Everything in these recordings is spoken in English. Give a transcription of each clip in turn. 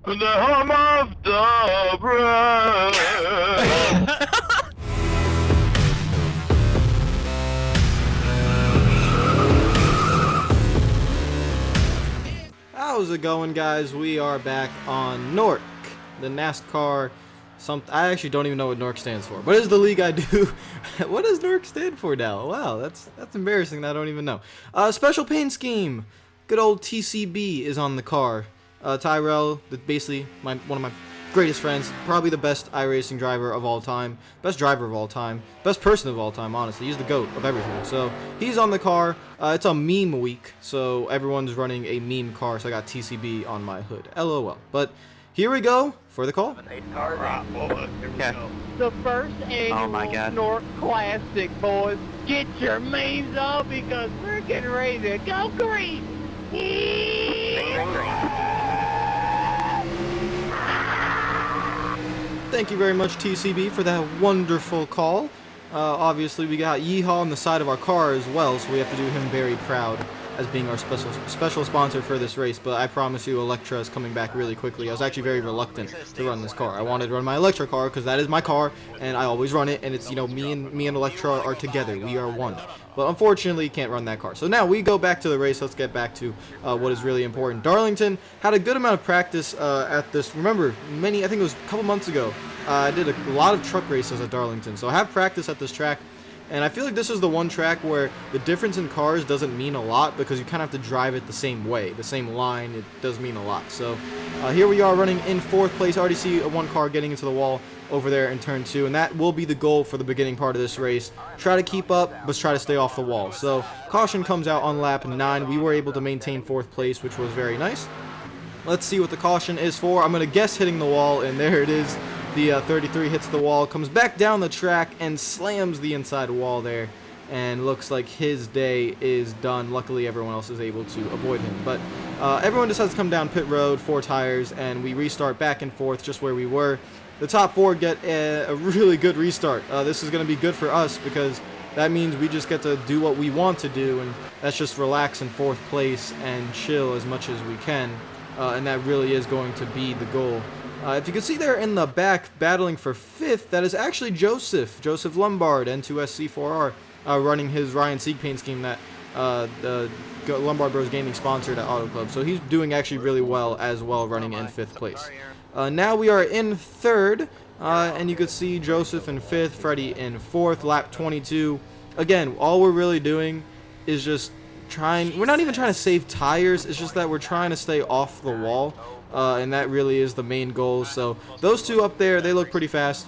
The home of the brave. How's it going, guys? We are back on NORC, the NASCAR. I actually don't even know what NORC stands for, but it's the league I do. What does NORC stand for now? Wow, that's embarrassing. I don't even know. Special paint scheme. Good old TCB is on the car. Tyrell, basically one of my greatest friends, probably the best iRacing driver of all time, best driver of all time, best person of all time, honestly. He's the GOAT of everything. So he's on the car. It's a meme week, so everyone's running a meme car, so I got TCB on my hood. LOL. But here we go for the call. Alright, boys, here we go. The first annual North Classic, boys. Get your memes on because we're getting ready to go green. Thank you very much, TCB, for that wonderful call. Obviously, we got Yeehaw on the side of our car as well, so we have to do him very proud as being our special sponsor for this race. But I promise you, Electra is coming back really quickly. I was actually very reluctant to run this car. I wanted to run my Electra car because that is my car, and I always run it. And it's, you know, me and Electra are together. We are one. But unfortunately, can't run that car. So now we go back to the race. Let's get back to what is really important. Darlington had a good amount of practice at this. Remember, I think it was a couple months ago. I did a lot of truck races at Darlington. So I have practice at this track. And I feel like this is the one track where the difference in cars doesn't mean a lot because you kind of have to drive it the same way, the same line. It does mean a lot. So here we are running in 4th place. I already see one car getting into the wall over there in turn 2, and that will be the goal for the beginning part of this race. Try to keep up, but try to stay off the wall. So caution comes out on lap 9. We were able to maintain 4th place, which was very nice. Let's see what the caution is for. I'm going to guess hitting the wall, and there it is. The 33 hits the wall, comes back down the track, and slams the inside wall there. And looks like his day is done. Luckily, everyone else is able to avoid him. But everyone decides to come down pit road, 4 tires, and we restart back and forth just where we were. The top 4 get a really good restart. This is going to be good for us because that means we just get to do what we want to do, and that's just relax in 4th place and chill as much as we can. And that really is going to be the goal. If you can see there in the back battling for 5th, that is actually Joseph Lombard, N2SC4R, running his Ryan Sieg paint scheme that the Lombard Bros Gaming sponsored at Auto Club. So he's doing actually really well as well, running in 5th place. Now we are in 3rd, and you can see Joseph in 5th, Freddie in 4th, lap 22. Again, all we're really doing is just we're not even trying to save tires, it's just that we're trying to stay off the wall. And that really is the main goal. So those two up there, they look pretty fast.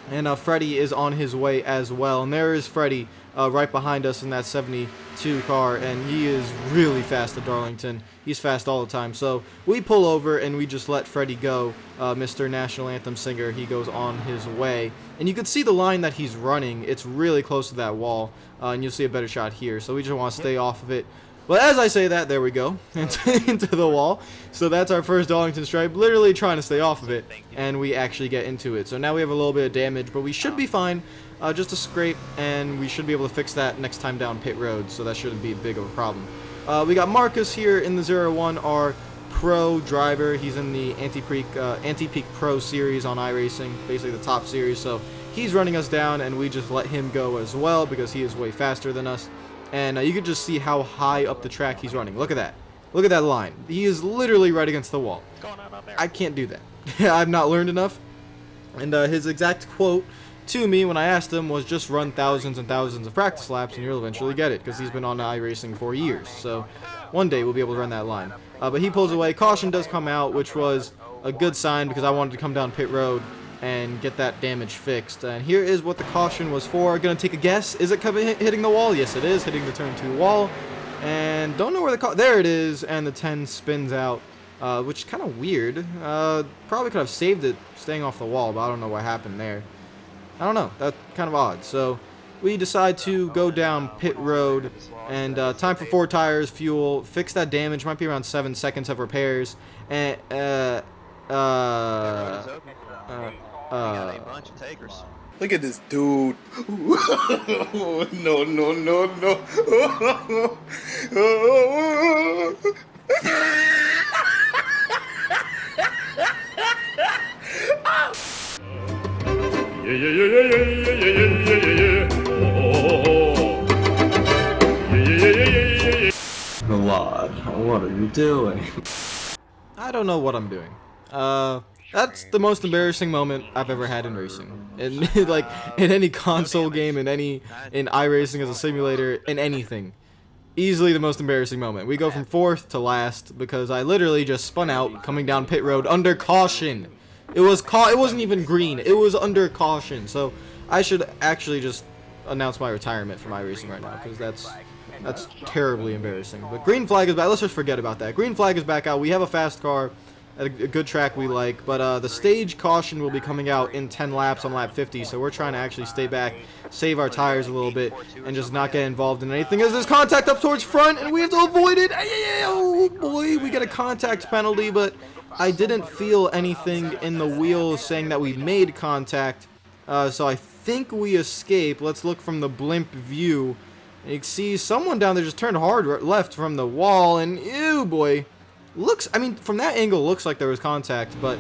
And Freddie is on his way as well. And there is Freddie right behind us in that 72 car. And he is really fast at Darlington. He's fast all the time. So we pull over and we just let Freddie go. Mr. National Anthem singer, he goes on his way. And you can see the line that he's running. It's really close to that wall. And you'll see a better shot here. So we just want to stay off of it. But as I say that, there we go, into the wall. So that's our first Darlington stripe, literally trying to stay off of it, and we actually get into it. So now we have a little bit of damage, but we should be fine, just a scrape, and we should be able to fix that next time down pit road, so that shouldn't be big of a problem. We got Marcus here in the 01, our pro driver. He's in the Anti-Peak Pro series on iRacing, basically the top series, so he's running us down, and we just let him go as well because he is way faster than us. And you can just see how high up the track he's running. Look at that. Look at that line. He is literally right against the wall. I can't do that. I've not learned enough. And his exact quote to me when I asked him was just run thousands and thousands of practice laps and you'll eventually get it. Because he's been on iRacing for years. So one day we'll be able to run that line. But he pulls away. Caution does come out, which was a good sign because I wanted to come down pit road and get that damage fixed. And here is what the caution was for. Gonna take a guess. Is it hitting the wall? Yes, it is. Hitting the turn 2 wall. And don't know where there it is. And the 10 spins out, which is kind of weird. Probably could have saved it staying off the wall, but I don't know what happened there. I don't know. That's kind of odd. So we decide to go down pit road. And time for 4 tires, fuel, fix that damage. Might be around 7 seconds of repairs. And look at this dude. No, no, no, no. you doing? I don't know what I'm doing. That's the most embarrassing moment I've ever had in racing. In like in any console game, in iRacing as a simulator, in anything. Easily the most embarrassing moment. We go from 4th to last because I literally just spun out coming down pit road under caution. It wasn't even green. It was under caution. So I should actually just announce my retirement from iRacing right now because that's terribly embarrassing. But green flag is back. Let's just forget about that. Green flag is back out. We have a fast car at a good track we like, but the stage caution will be coming out in 10 laps on lap 50, so we're trying to actually stay back, save our tires a little bit, and just not get involved in anything as there's contact up towards front, and we have to avoid it. Oh boy, we get a contact penalty, but I didn't feel anything in the wheels saying that we made contact, so I think we escape. Let's look from the blimp view. And you can see someone down there just turned hard left from the wall, and ew boy. I mean, from that angle, looks like there was contact, but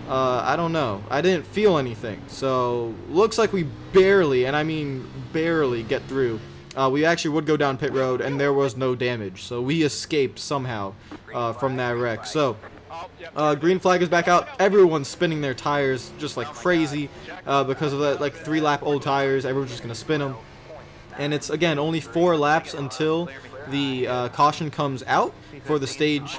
I don't know. I didn't feel anything, so looks like we barely, and I mean barely, get through. We actually would go down pit road, and there was no damage, so we escaped somehow from that wreck. So green flag is back out. Everyone's spinning their tires just like crazy because of that, like 3-lap old tires. Everyone's just gonna spin them, and it's again only 4 laps until the caution comes out for the stage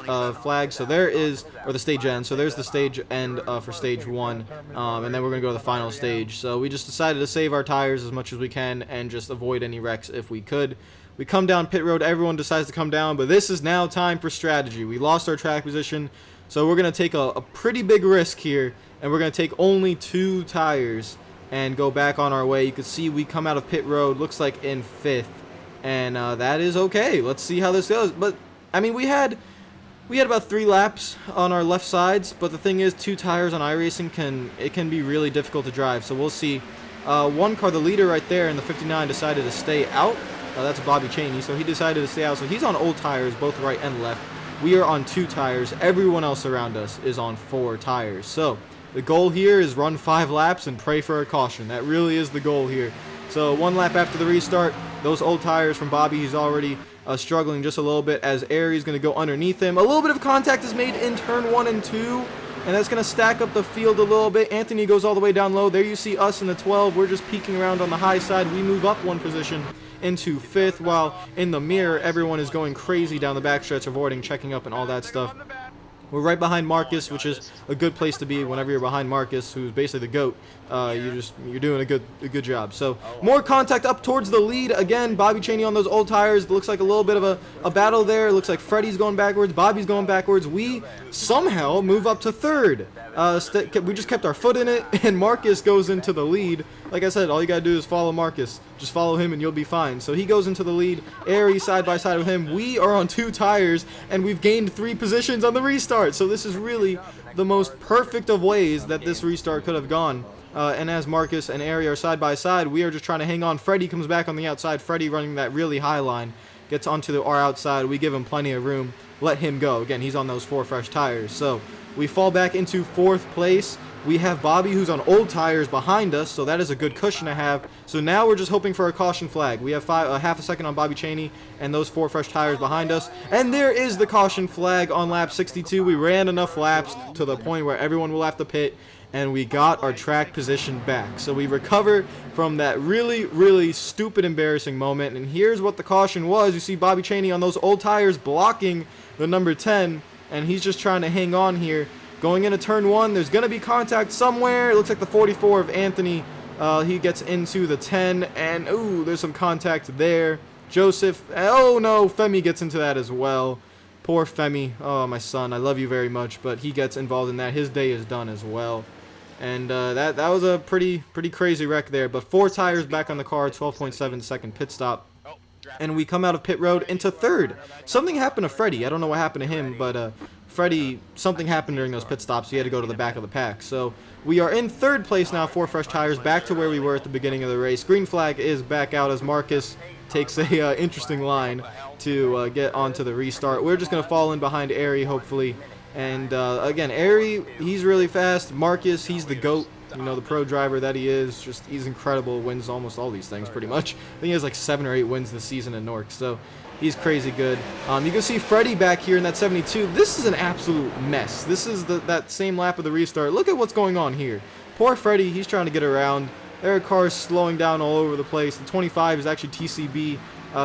flag. So there is, or the stage end. So there's the stage end for stage 1, and then we're gonna go to the final stage. So we just decided to save our tires as much as we can and just avoid any wrecks if we could. We come down pit road. Everyone decides to come down, but this is now time for strategy. We lost our track position, so we're gonna take a pretty big risk here, and we're gonna take only 2 tires and go back on our way. You can see we come out of pit road, looks like in 5th. And that is okay. Let's see how this goes. But I mean, we had about 3 laps on our left sides, but the thing is, 2 tires on iRacing can be really difficult to drive. So we'll see. One car, the leader right there in the 59, decided to stay out. That's Bobby Cheney, so he decided to stay out. So he's on old tires, both right and left. We are on 2 tires. Everyone else around us is on 4 tires. So the goal here is run 5 laps and pray for a caution. That really is the goal here. So 1 lap after the restart, those old tires from Bobby, he's already struggling just a little bit as Aries going to go underneath him. A little bit of contact is made in turn 1 and 2, and that's going to stack up the field a little bit. Anthony goes all the way down low. There you see us in the 12. We're just peeking around on the high side. We move up 1 position into 5th, while in the mirror, everyone is going crazy down the backstretch, avoiding, checking up, and all that stuff. We're right behind Marcus, which is a good place to be whenever you're behind Marcus, who's basically the GOAT. You're doing a good job. So more contact up towards the lead. Again, Bobby Cheney on those old tires. It looks like a little bit of a battle there. It looks like Freddie's going backwards. Bobby's going backwards. We somehow move up to 3rd. We just kept our foot in it, and Marcus goes into the lead. Like I said, all you gotta do is follow Marcus. Just follow him and you'll be fine. So he goes into the lead. Aries side by side with him. We are on 2 tires, and we've gained 3 positions on the restart. So this is really the most perfect of ways that this restart could have gone. And as Marcus and Aries are side by side, we are just trying to hang on. Freddie comes back on the outside. Freddie running that really high line gets onto our outside. We give him plenty of room. Let him go. Again, he's on those 4 fresh tires. So we fall back into 4th place. We have Bobby, who's on old tires, behind us, so that is a good cushion to have. So now we're just hoping for a caution flag. We have half a second on Bobby Cheney and those 4 fresh tires behind us. And there is the caution flag on lap 62. We ran enough laps to the point where everyone will have to pit, and we got our track position back. So we recover from that really, really stupid, embarrassing moment. And here's what the caution was. You see Bobby Cheney on those old tires blocking the number 10, and he's just trying to hang on here. Going into turn 1, there's going to be contact somewhere. It looks like the 44 of Anthony. He gets into the 10, and ooh, there's some contact there. Joseph, oh no, Femi gets into that as well. Poor Femi. Oh, my son, I love you very much, but he gets involved in that. His day is done as well. And that was a pretty crazy wreck there. But 4 tires back on the car, 12.7 second pit stop. And we come out of pit road into 3rd. Something happened to Freddie. I don't know what happened to him, but Freddie, something happened during those pit stops. He had to go to the back of the pack. So we are in 3rd place now, 4 fresh tires, back to where we were at the beginning of the race. Green flag is back out as Marcus takes a interesting line to get onto the restart. We're just going to fall in behind Ari, hopefully. And again, Ari, he's really fast. Marcus, he's the GOAT. You know, the pro driver that he is, he's incredible, wins almost all these things pretty much. I think he has like 7 or 8 wins this season in Nork. So He's crazy good. You can see Freddie back here in that 72. This is an absolute mess. This is that same lap of the restart. Look at what's going on here. Poor Freddie, he's trying to get around. There are cars slowing down all over the place. The 25 is actually TCB,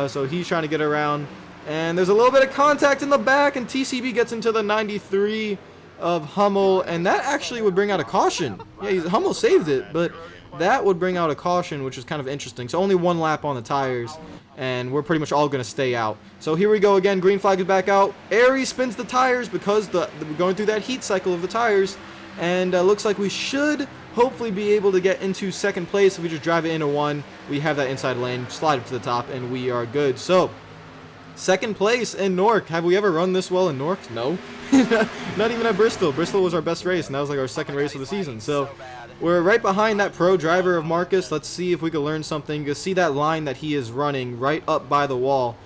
so he's trying to get around. And there's a little bit of contact in the back, and TCB gets into the 93 of Hummel, and that actually would bring out a caution. Yeah, Hummel saved it, but that would bring out a caution, which is kind of interesting. So only one lap on the tires, and we're pretty much all going to stay out. So here we go again. Green flag is back out. Airy spins the tires because we're going through that heat cycle of the tires, and looks like we should hopefully be able to get into second place. If we just drive it into one, we have that inside lane, slide it to the top, and we are good. So second place in Nork. Have we ever run this well in Nork? No. Not even at Bristol. Bristol was our best race, and that was like our second race of the season. So we're right behind that pro driver of Marcus. Let's see if we can learn something. You can see that line that he is running right up by the wall.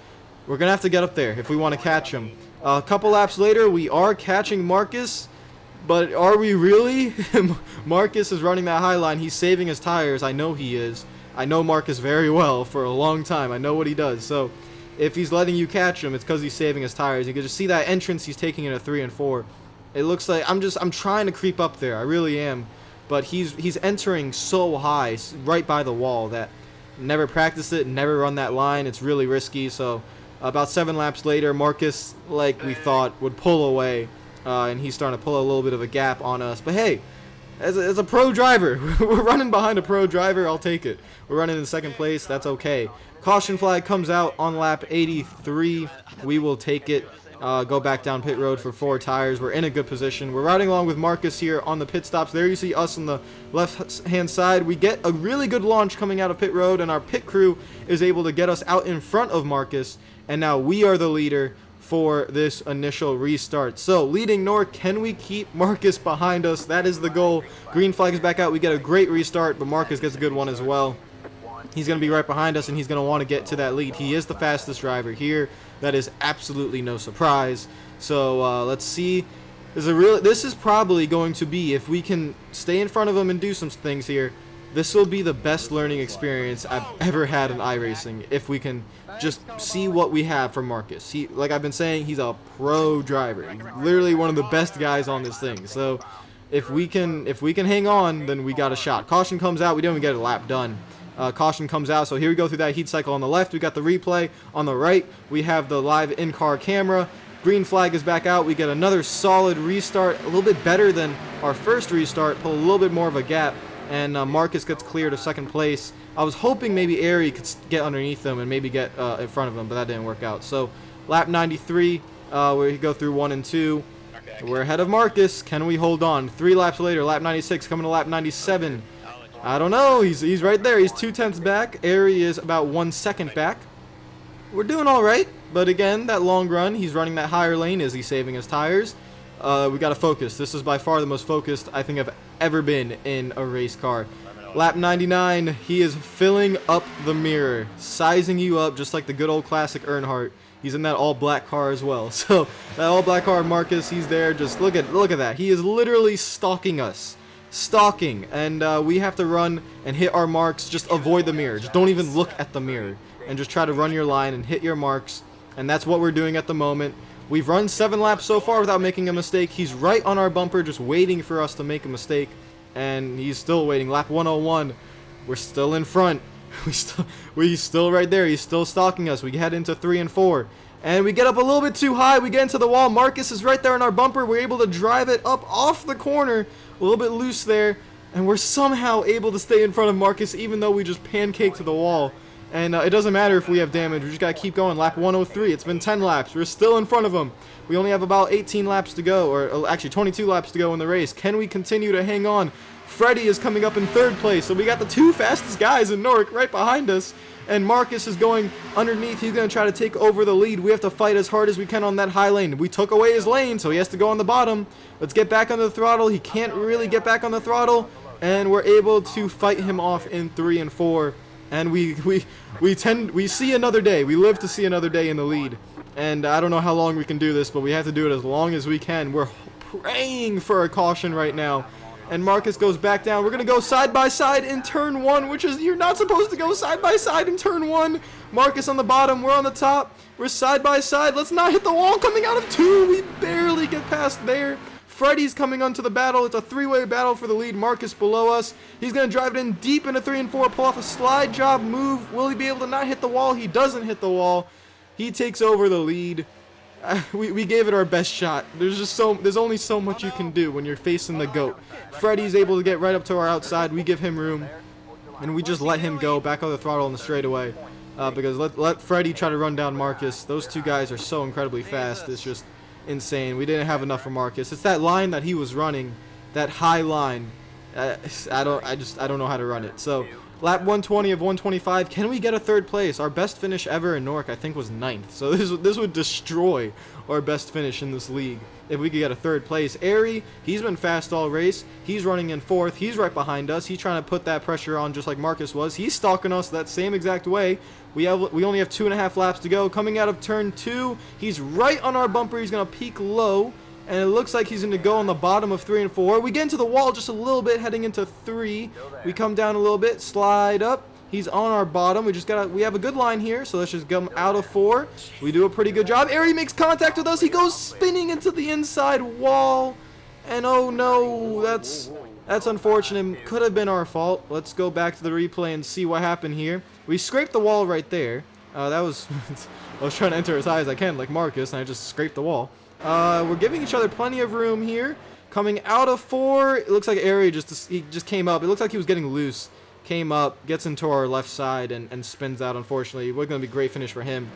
We're going to have to get up there if we want to catch him. A couple laps later, we are catching Marcus. But are we really? Marcus is running that high line. He's saving his tires. I know he is. I know Marcus very well for a long time. I know what he does. So if he's letting you catch him, it's because he's saving his tires. You can just see that entrance he's taking in a 3 and 4. It looks like I'm trying to creep up there. I really am. But he's entering so high, right by the wall, that never practiced it, never run that line. It's really risky. So about 7 laps later, Marcus, like we thought, would pull away. And he's starting to pull a little bit of a gap on us. But hey, as a pro driver, we're running behind a pro driver. I'll take it. We're running in second place. That's okay. Caution flag comes out on lap 83. We will take it. Go back down pit road for 4 tires. We're in a good position. We're riding along with Marcus here on the pit stops. There you see us on the left-hand side. We get a really good launch coming out of pit road, and our pit crew is able to get us out in front of Marcus. And now we are the leader for this initial restart. So leading North, can we keep Marcus behind us? That is the goal. Green flag is back out. We get a great restart, but Marcus gets a good one as well. He's going to be right behind us, and he's going to want to get to that lead. He is the fastest driver here. That is absolutely no surprise. So let's see. This is probably going to be, if we can stay in front of him and do some things here, this will be the best learning experience I've ever had in iRacing. If we can just see what we have from Marcus. Like I've been saying, he's a pro driver. He's literally one of the best guys on this thing. So if we can hang on, then we got a shot. Caution comes out. We don't even get a lap done. Caution comes out. So here we go through that heat cycle on the left. We got the replay. On the right, we have the live in-car camera. Green flag is back out. We get another solid restart. A little bit better than our first restart. Pull a little bit more of a gap. And Marcus gets cleared of second place. I was hoping maybe Airy could get underneath him and maybe get in front of him, but that didn't work out. So lap 93, we go through 1 and 2. We're ahead of Marcus. Can we hold on? 3 laps later, lap 96, coming to lap 97. I don't know. He's right there. He's 2/10 back. Airy is about 1 second back. We're doing all right, but again, that long run, he's running that higher lane. Is he saving his tires? We got to focus. This is by far the most focused I think I've ever been in a race car. Lap 99, he is filling up the mirror, sizing you up just like the good old classic Earnhardt. He's in that all-black car as well. So that all-black car, Marcus, he's there. Just look at that. He is literally stalking us. Stalking. And we have to run and hit our marks. Just avoid the mirror. Just don't even look at the mirror. And just try to run your line and hit your marks. And that's what we're doing at the moment. We've run 7 laps so far without making a mistake. He's right on our bumper just waiting for us to make a mistake. And he's still waiting. Lap 101. We're still in front. He's still right there. He's still stalking us. We head into 3 and 4. And we get up a little bit too high. We get into the wall. Marcus is right there on our bumper. We're able to drive it up off the corner. A little bit loose there. And we're somehow able to stay in front of Marcus even though we just pancaked to the wall. And it doesn't matter if we have damage. We just got to keep going. Lap 103. It's been 10 laps. We're still in front of him. We only have about 18 laps to go. Or actually 22 laps to go in the race. Can we continue to hang on? Freddie is coming up in 3rd place. So we got the 2 fastest guys in Newark right behind us. And Marcus is going underneath. He's going to try to take over the lead. We have to fight as hard as we can on that high lane. We took away his lane, so he has to go on the bottom. Let's get back on the throttle. He can't really get back on the throttle. And we're able to fight him off in 3 and 4. And we see another day. We live to see another day in the lead. And I don't know how long we can do this, but we have to do it as long as we can. We're praying for a caution right now. and Marcus goes back down. We're going to go side by side in turn 1, which is, you're not supposed to go side by side in turn 1. Marcus on the bottom, we're on the top. We're side by side. Let's not hit the wall coming out of 2. We barely get past there. Freddy's coming onto the battle. It's a 3-way battle for the lead. Marcus below us. He's going to drive it in deep into 3 and 4, pull off a slide job move. Will he be able to not hit the wall? He doesn't hit the wall. He takes over the lead. We gave it our best shot. There's only so much you can do when you're facing the GOAT. Freddy's able to get right up to our outside. We give him room, and we just let him go back on the throttle on the straightaway. Because let Freddy try to run down Marcus. Those two guys are so incredibly fast. It's just insane. We didn't have enough for Marcus. It's that line that he was running, that high line. I don't know how to run it. So lap 120 of 125. Can we get a 3rd place? Our best finish ever in Nork, I think, was 9th. So this would destroy our best finish in this league if we could get a 3rd place. Airy, he's been fast all race. He's running in 4th. He's right behind us. He's trying to put that pressure on just like Marcus was. He's stalking us that same exact way. We only have 2.5 laps to go. Coming out of turn 2, he's right on our bumper. He's going to peak low, and it looks like he's going to go on the bottom of 3 and 4. We get into the wall just a little bit heading into 3. We come down a little bit, slide up. He's on our bottom. We have a good line here, so let's just come out of 4. We do a pretty good job. Airy makes contact with us. He goes spinning into the inside wall, and oh no, that's unfortunate. Could have been our fault. Let's go back to the replay and see what happened here. We scraped the wall right there. That was I was trying to enter as high as I can like Marcus, and I just scraped the wall. We're giving each other plenty of room here. Coming out of 4, it looks like Airy just came up. It looks like he was getting loose. Came up, gets into our left side, and spins out, unfortunately. It was going to be a great finish for him.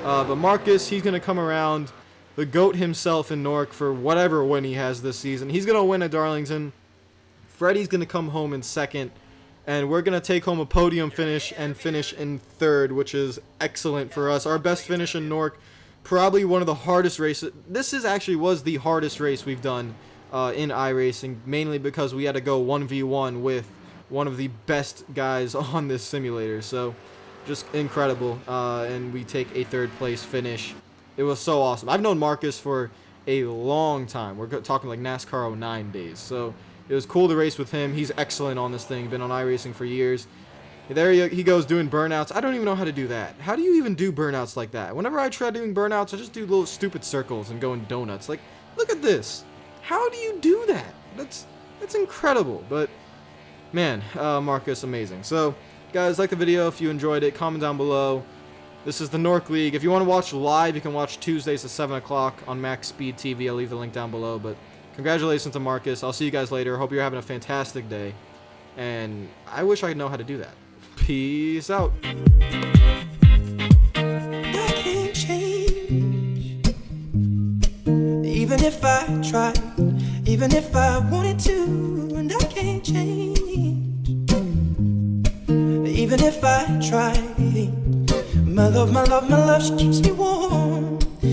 But Marcus, he's going to come around. The GOAT himself in Nork for whatever win he has this season. He's going to win at Darlington. Freddy's going to come home in 2nd. And we're going to take home a podium finish and finish in 3rd, which is excellent for us. Our best finish in Nork. Probably one of the hardest races. This was the hardest race we've done in iRacing, mainly because we had to go 1v1 with one of the best guys on this simulator. So just incredible. And we take a 3rd place finish. It was so awesome. I've known Marcus for a long time. We're talking like NASCAR 09 days. So it was cool to race with him. He's excellent on this thing. Been on iRacing for years. There he goes doing burnouts. I don't even know how to do that. How do you even do burnouts like that? Whenever I try doing burnouts, I just do little stupid circles and go in donuts. Like, look at this. How do you do that? That's incredible. But man, Marcus, amazing. So, guys, like the video if you enjoyed it. Comment down below. This is the Nork League. If you want to watch live, you can watch Tuesdays at 7 o'clock on Max Speed TV. I'll leave the link down below. But congratulations to Marcus. I'll see you guys later. Hope you're having a fantastic day. And I wish I know how to do that. Peace out. I can't change. Even if I tried, even if I wanted to, and I can't change. Even if I tried, my love, she keeps me warm.